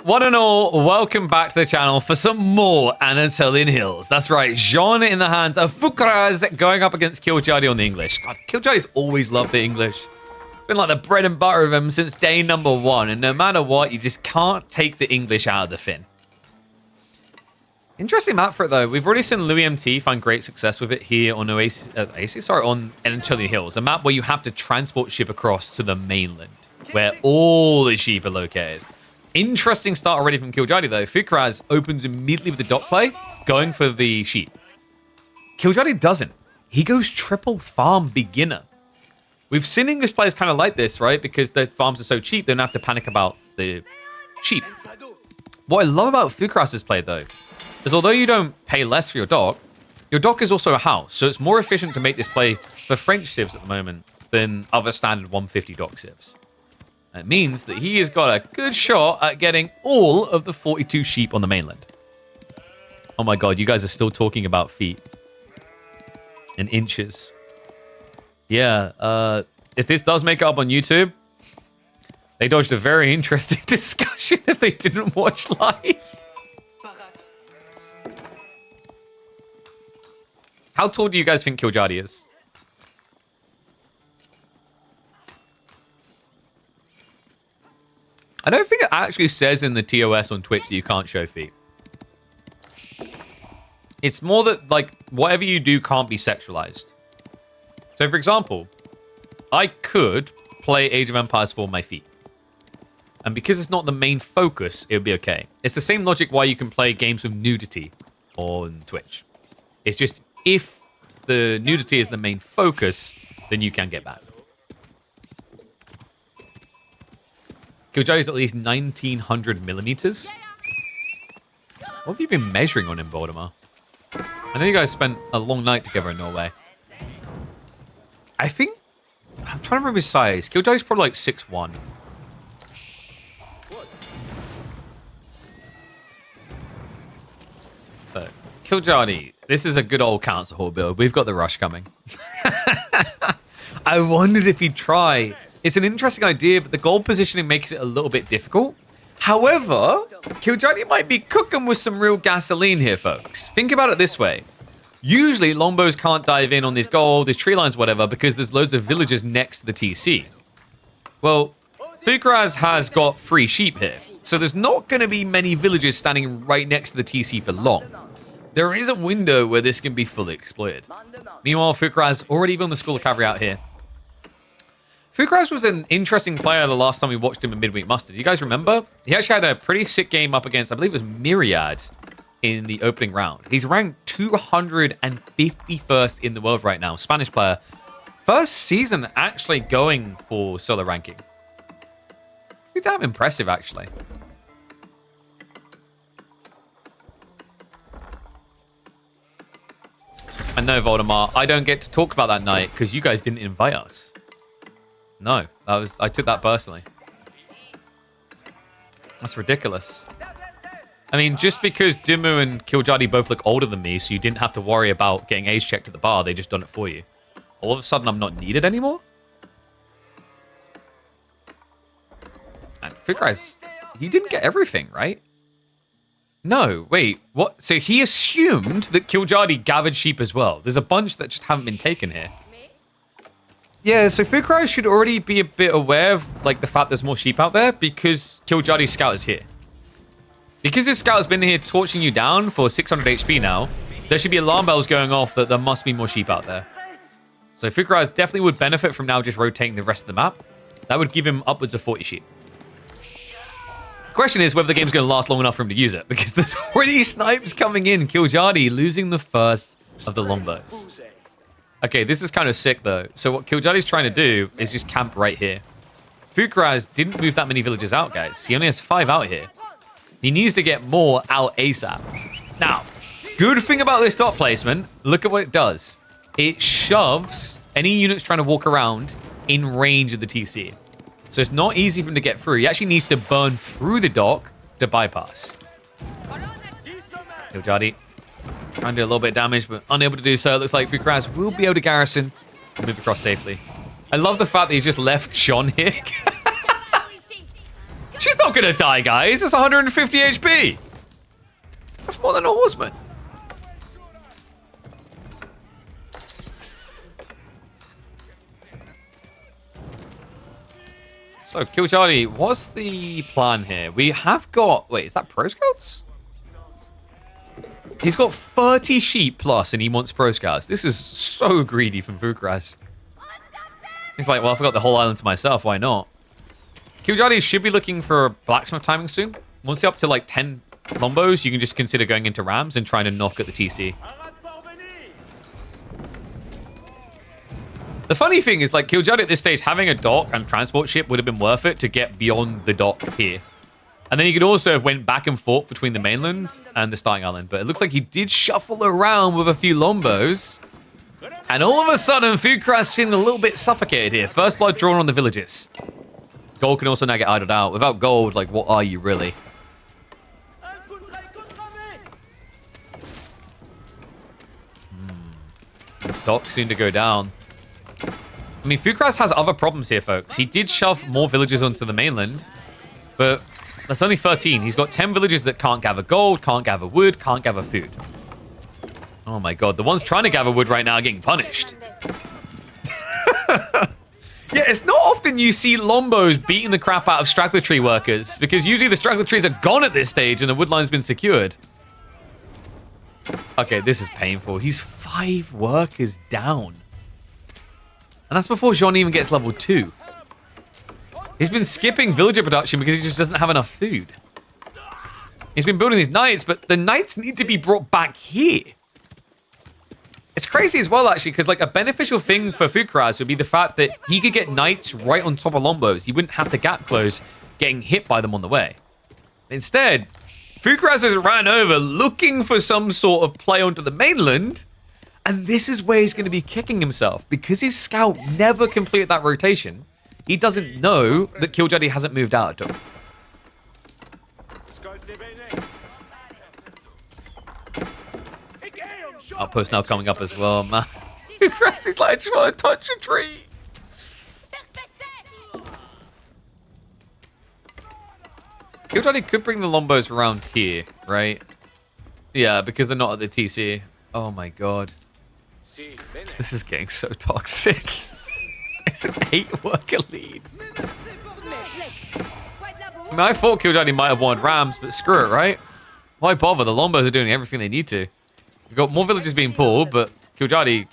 One and all, welcome back to the channel for some more Anatolian Hills. That's right, Jean in the hands of Fukraz going up against Killjardy on the English. God, Killjardy's always loved the English. Been like the bread and butter of him since day number one, and no matter what, you just can't take the English out of the Finn. Interesting map for it though. We've already seen Louis MT find great success with it here on on Anatolian Hills, a map where you have to transport ship across to the mainland, where all the sheep are located. Interesting start already from Killjardy though. Fukraz opens immediately with the dock play, going for the sheep. Killjardy doesn't. He goes triple farm beginner. We've seen English players kind of like this, right? Because their farms are so cheap, they don't have to panic about the sheep. What I love about Fukraz's play though, is although you don't pay less for your dock is also a house. So it's more efficient to make this play for French civs at the moment than other standard 150 dock civs. It means that he has got a good shot at getting all of the 42 sheep on the mainland. Oh my god, you guys are still talking about feet. And inches. Yeah, if this does make it up on YouTube, they dodged a very interesting discussion if they didn't watch live. How tall do you guys think Killjardy is? I don't think it actually says in the TOS on Twitch that you can't show feet. It's more that, like, whatever you do can't be sexualized. So, for example, I could play Age of Empires for my feet. And because it's not the main focus, it would be okay. It's the same logic why you can play games with nudity on Twitch. It's just, if the nudity is the main focus, then you can get banned. Killjardy's at least 1900 millimeters. What have you been measuring on him, Baltimore? I know you guys spent a long night together in Norway. I think... I'm trying to remember his size. Killjardy's probably like 6'1". So, Killjardy, this is a good old council hall build. We've got the rush coming. I wondered if he'd try... It's an interesting idea, but the gold positioning makes it a little bit difficult. However, Killjardy might be cooking with some real gasoline here, folks. Think about it this way. Usually, longbows can't dive in on this gold, these tree lines, whatever, because there's loads of villagers next to the TC. Well, Fukraz has got 3 sheep here, so there's not going to be many villagers standing right next to the TC for long. There is a window where this can be fully exploited. Meanwhile, Fukraz already built the School of Cavalry out here. Fukraz was an interesting player the last time we watched him in Midweek Mustard. You guys remember? He actually had a pretty sick game up against, I believe it was Myriad in the opening round. He's ranked 251st in the world right now. Spanish player. First season actually going for solo ranking. Pretty damn impressive, actually. And no, Voldemort, I don't get to talk about that night because you guys didn't invite us. No, I took that personally. That's ridiculous. I mean, just because Dimmu and Killjardy both look older than me, so you didn't have to worry about getting age checked at the bar, they just done it for you. All of a sudden, I'm not needed anymore? And Fukraz, he didn't get everything, right? No, wait, what? So he assumed that Killjardy gathered sheep as well. There's a bunch that just haven't been taken here. Yeah, so Fukraz should already be a bit aware of, like, the fact there's more sheep out there because Killjardy's scout is here. Because this scout has been here torching you down for 600 HP now, there should be alarm bells going off that there must be more sheep out there. So Fukraz definitely would benefit from now just rotating the rest of the map. That would give him upwards of 40 sheep. The question is whether the game's going to last long enough for him to use it, because there's already snipes coming in. Killjardy losing the first of the longbows. Okay, this is kind of sick, though. So what Killjardy's trying to do is just camp right here. Fukraz didn't move that many villagers out, guys. He only has 5 out here. He needs to get more out ASAP. Now, good thing about this dot placement, look at what it does. It shoves any units trying to walk around in range of the TC. So it's not easy for him to get through. He actually needs to burn through the dock to bypass. Killjardy trying to do a little bit of damage, but unable to do so. It looks like Fukraz will be able to garrison and move across safely. I love the fact that he's just left Sean here. She's not gonna die, guys. It's 150 HP. That's more than a horseman. So, Kiljardi, what's the plan here? We have got... Wait, is that Pro Scouts? He's got 30 sheep plus and he wants Pro Scouts. This is so greedy from Vukras. He's like, well, I forgot the whole island to myself. Why not? Kiljardi should be looking for blacksmith timing soon. Once you're up to like 10 lombos, you can just consider going into rams and trying to knock at the TC. The funny thing is, like, Kiljardi at this stage, having a dock and transport ship would have been worth it to get beyond the dock here. And then he could also have went back and forth between the mainland and the starting island. But it looks like he did shuffle around with a few lombos. And all of a sudden, Vukras feeling a little bit suffocated here. First blood drawn on the villages. Gold can also now get idled out. Without gold, like, what are you really? Dock soon to go down. I mean, Vukras has other problems here, folks. He did shove more villages onto the mainland, but that's only 13. He's got 10 villages that can't gather gold, can't gather wood, can't gather food. Oh my god, the ones trying to gather wood right now are getting punished. Yeah, it's not often you see Lombos beating the crap out of straggler tree workers, because usually the straggler trees are gone at this stage and the wood line's been secured. Okay, this is painful. He's 5 workers down. And that's before Jean even gets level 2. He's been skipping villager production because he just doesn't have enough food. He's been building these knights, but the knights need to be brought back here. It's crazy as well, actually, because like a beneficial thing for Vukras would be the fact that he could get knights right on top of Lombos. He wouldn't have to gap close, getting hit by them on the way. Instead, Vukras has ran over looking for some sort of play onto the mainland. And this is where he's going to be kicking himself. Because his scout never completed that rotation, he doesn't know that Kiljardi hasn't moved out at all. Outpost now coming up as well, man. Vukras is like, I just want to touch a tree. Kiljardi could bring the Lombos around here, right? Yeah, because they're not at the TC. Oh my god. This is getting so toxic. It's an 8-worker lead. I mean, I thought Kiljardi might have won rams, but screw it, right? Why bother? The Lombos are doing everything they need to. We've got more villages being pulled, but Kiljardi...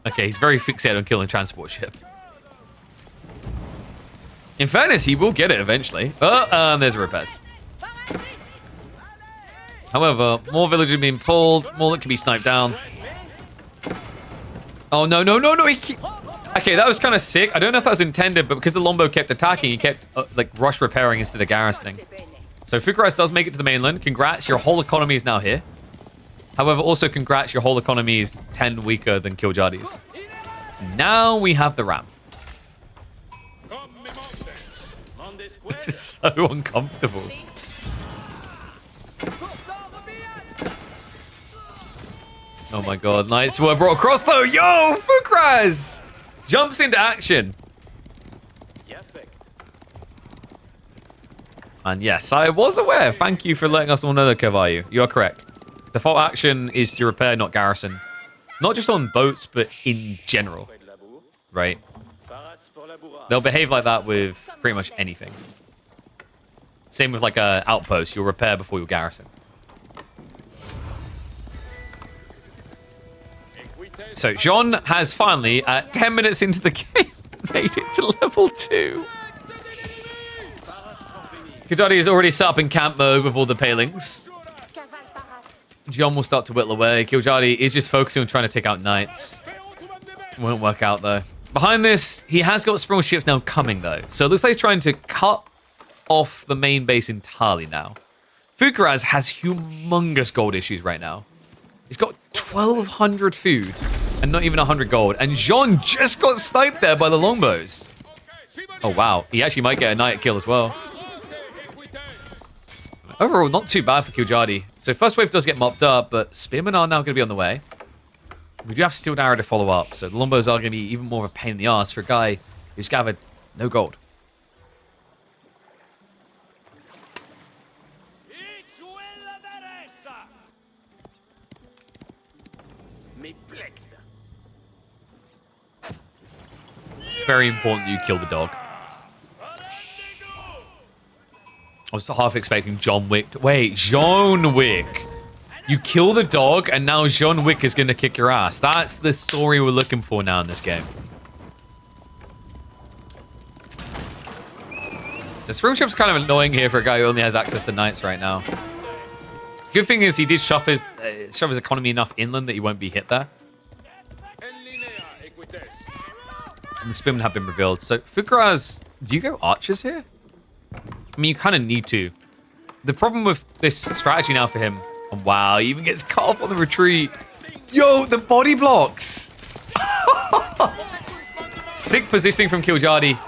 Okay, he's very fixated on killing transport ship. In fairness, he will get it eventually. There's a repairs. However, more villages being pulled, more that can be sniped down. Oh, no. Okay, that was kind of sick. I don't know if that was intended, but because the Lombo kept attacking, he kept, like, rush repairing instead of garrisoning. So Vukras does make it to the mainland. Congrats, your whole economy is now here. However, also congrats, your whole economy is 10 weaker than Kiljardi's. Now we have the ram. This is so uncomfortable. Oh my god, knights were brought across though. Yo, Vukras jumps into action. And yes, I was aware. Thank you for letting us all know that, Cavallo. You are correct. Default action is to repair, not garrison. Not just on boats, but in general. Right? They'll behave like that with pretty much anything. Same with like a outpost. You'll repair before you garrison. So Jean has finally, 10 minutes into the game, made it to level 2. Kiljardi is already set up in camp mode with all the palings. Jean will start to whittle away. Kiljardi is just focusing on trying to take out knights. Won't work out though. Behind this, he has got sprawl ships now coming though. So it looks like he's trying to cut off the main base entirely now. Vukras has humongous gold issues right now. He's got 1,200 food and not even 100 gold. And Jean just got sniped there by the longbows. Oh, wow. He actually might get a knight kill as well. Overall, not too bad for Kiljardi. So first wave does get mopped up, but spearmen are now going to be on the way. We do have Steel Arrow to follow up, so the longbows are going to be even more of a pain in the ass for a guy who's gathered no gold. Very important you kill the dog. I was half expecting John Wick. Wait, John Wick. You kill the dog, and now John Wick is going to kick your ass. That's the story we're looking for now in this game. The spring ship's kind of annoying here for a guy who only has access to knights right now. Good thing is he did shove his economy enough inland that he won't be hit there. And the spearmen have been revealed. So, Fukuraz, do you go archers here? I mean, you kind of need to. The problem with this strategy now for him... Oh, wow, he even gets cut off on the retreat. Yo, the body blocks! Sick positioning from Kiljardi.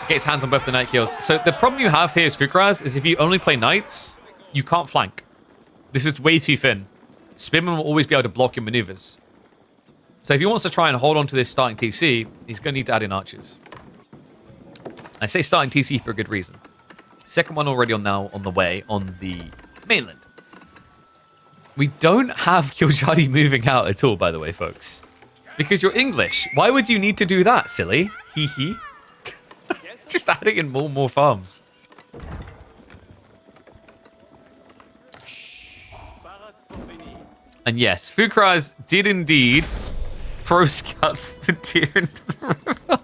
Gets hands on both the knight kills. So the problem you have here is Fukuraz is if you only play knights, you can't flank. This is way too thin. Spearman will always be able to block your maneuvers. So if he wants to try and hold on to this starting TC, he's going to need to add in archers. I say starting TC for a good reason. Second one already on the way on the mainland. We don't have Kiljardi moving out at all, by the way, folks. Because you're English. Why would you need to do that, silly? Hee hee. Just adding in more and more farms. And yes, Fukuraz did indeed pro-scouts the deer into the river.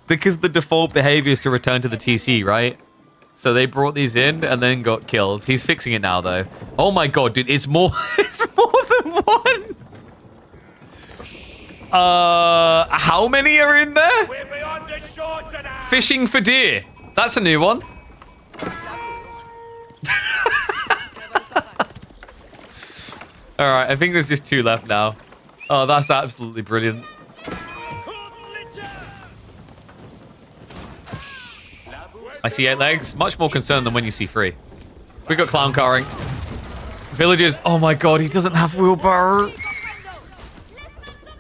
Because the default behavior is to return to the TC, right? So they brought these in and then got killed. He's fixing it now, though. Oh my god, dude, it's more than one. How many are in there? Fishing for deer. That's a new one. All right, I think there's just 2 left now. Oh, that's absolutely brilliant. I see 8 legs. Much more concerned than when you see 3. We got clown carring. Villagers. Oh my god, he doesn't have wheelbarrow.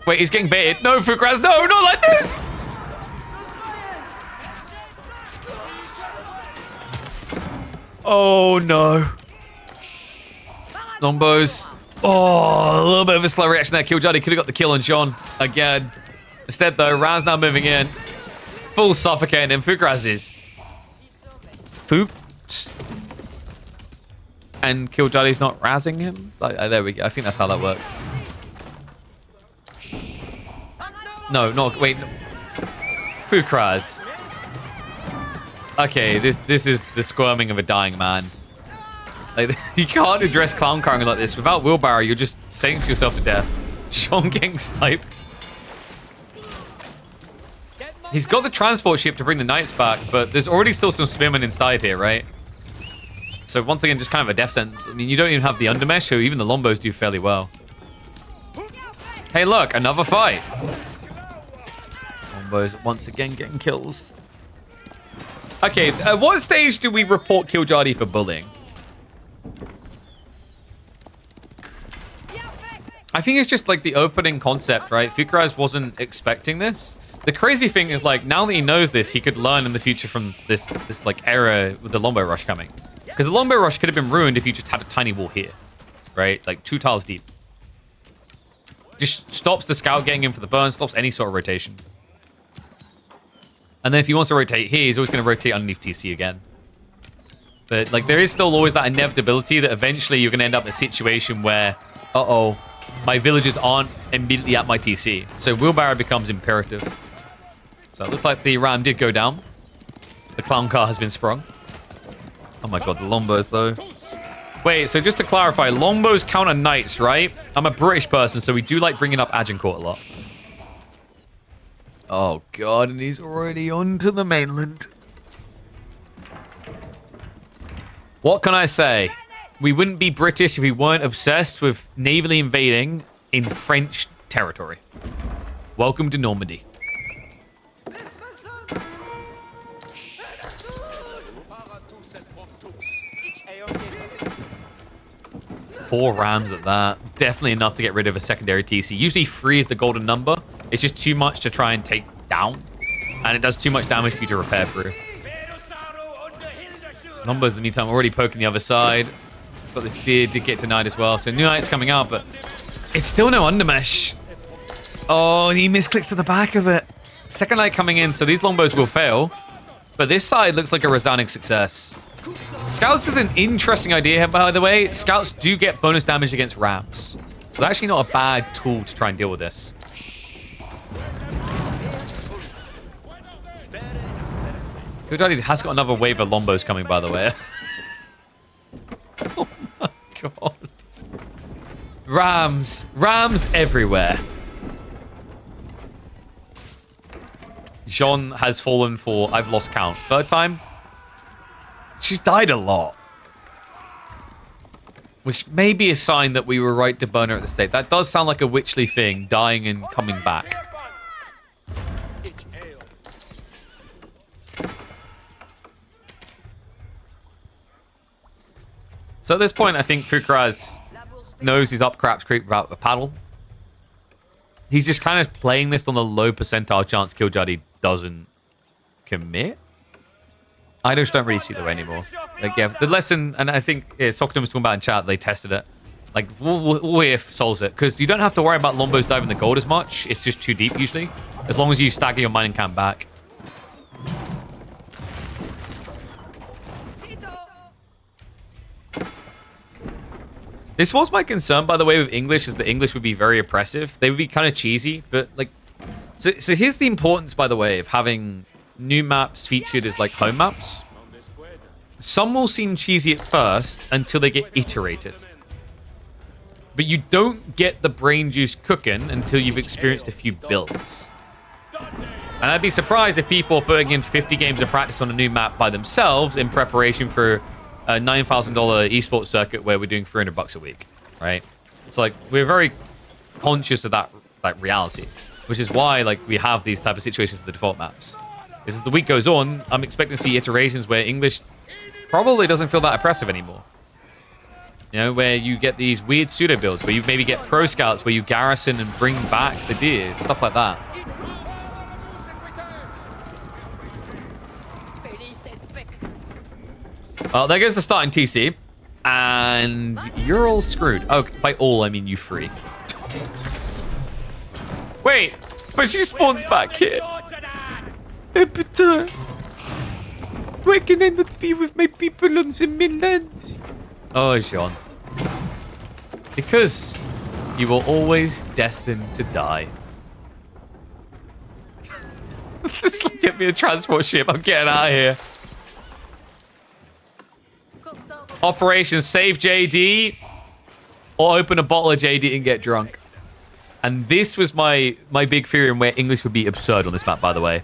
Wait, he's getting baited. No, Fukuraz, no, not like this. Oh no. Longbows. Oh, a little bit of a slow reaction there. Kiljardi could have got the kill on John again. Instead, though, Raz now moving in. Full suffocating him. Fukuraz is fooped. And Kiljardi's not razzing him. There we go. I think that's how that works. No, wait. Fukuraz. Okay, this is the squirming of a dying man. Like, you can't address clown carring like this. Without wheelbarrow, you're just saying to yourself to death. Sean getting sniped. He's got the transport ship to bring the knights back, but there's already still some spearmen inside here, right? So once again, just kind of a death sentence. I mean, you don't even have the undermesh, so even the longbows do fairly well. Hey, look, another fight. Longbows once again getting kills. Okay, at what stage do we report Kiljardi for bullying? I think it's just like the opening concept, right? Fukuraz wasn't expecting this. The crazy thing is, like, now that he knows this, he could learn in the future from this like era with the longbow rush coming. Because the longbow rush could have been ruined if you just had a tiny wall here, right? Like 2 tiles deep. Just stops the scout getting in for the burn, stops any sort of rotation. And then if he wants to rotate here, he's always going to rotate underneath TC again. But like, there is still always that inevitability that eventually you're going to end up in a situation where, uh-oh, my villagers aren't immediately at my TC. So wheelbarrow becomes imperative. So it looks like the ram did go down. The clown car has been sprung. Oh my god, the longbows though. Wait, so just to clarify, longbows counter knights, right? I'm a British person, so we do like bringing up Agincourt a lot. Oh god, and he's already onto the mainland. What can I say? We wouldn't be British if we weren't obsessed with navally invading in French territory. Welcome to Normandy. Four rams at that. Definitely enough to get rid of a secondary TC. Usually 3 is the golden number. It's just too much to try and take down. And it does too much damage for you to repair through. Numbers, in the meantime, already poking the other side. But the deer did get denied as well. So new knight's coming out, but It's still no undermesh. Oh, he misclicks to the back of it. Second light coming in, so these longbows will fail. But this side looks like a resounding success. Scouts is an interesting idea here, by the way. Scouts do get bonus damage against rams. So they're actually not a bad tool to try and deal with this. Killjardy has got another wave of longbows coming, by the way. Oh my god. Rams. Rams everywhere. Jean has fallen for, I've lost count, third time? She's died a lot. Which may be a sign that we were right to burn her at the stake. That does sound like a witchly thing, dying and coming back. So at this point, I think Fukraz knows he's up Craps Creek without a paddle. He's just kind of playing this on the low percentile chance Killjardy doesn't commit. I just don't really see the way anymore. Like, yeah, the lesson, and I think Socrates was talking about in chat, they tested it. Like, WIF solves it, because you don't have to worry about Lombos diving the gold as much. It's just too deep, usually. As long as you stagger your mining camp back. This was my concern, by the way, with English, is that English would be very oppressive. They would be kind of cheesy, but, like... So here's the importance, by the way, of having new maps featured as, like, home maps. Some will seem cheesy at first until they get iterated. But you don't get the brain juice cooking until you've experienced a few builds. And I'd be surprised if people are putting in 50 games of practice on a new map by themselves in preparation for a $9,000 esports circuit where we're doing $300 a week, right? It's like, we're very conscious of that reality, which is why, like, we have these type of situations with the default maps. As the week goes on, I'm expecting to see iterations where English probably doesn't feel that oppressive anymore. You know, where you get these weird pseudo builds, where you maybe get pro scouts, where you garrison and bring back the deer, stuff like that. Well, there goes the starting TC, and you're all screwed. Oh, by all, I mean you three. Wait, but she spawns back here. But, why can I not be with my people on the mainland? Oh, Jean. Because you were always destined to die. Just get me a transport ship. I'm getting out of here. Operation Save JD or open a bottle of JD and get drunk. And this was my big theory in where English would be absurd on this map, by the way.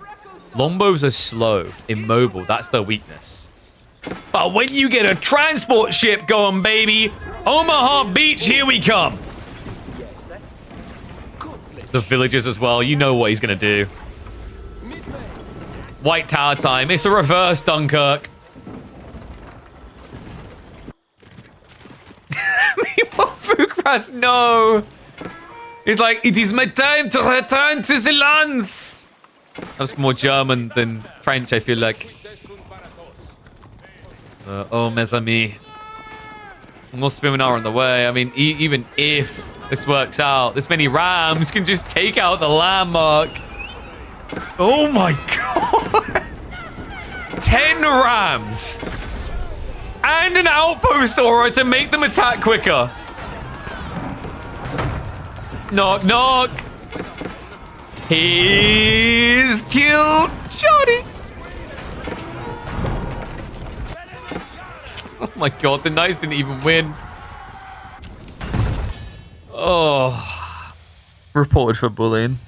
Lombos are slow, immobile. That's their weakness. But when you get a transport ship going, baby, Omaha Beach, here we come. The villagers as well. You know what he's going to do. White Tower time. It's a reverse Dunkirk. Fukras, no. He's like, it is my time to return to the lands. That's more German than French, I feel like. Oh, mes amis. More Spiminar on the way. I mean, even if this works out, this many rams can just take out the landmark. Oh my god. 10 rams. And an outpost aura to make them attack quicker. Knock, knock. He's killed Johnny. Oh my god, the Knights didn't even win. Oh. Reported for bullying.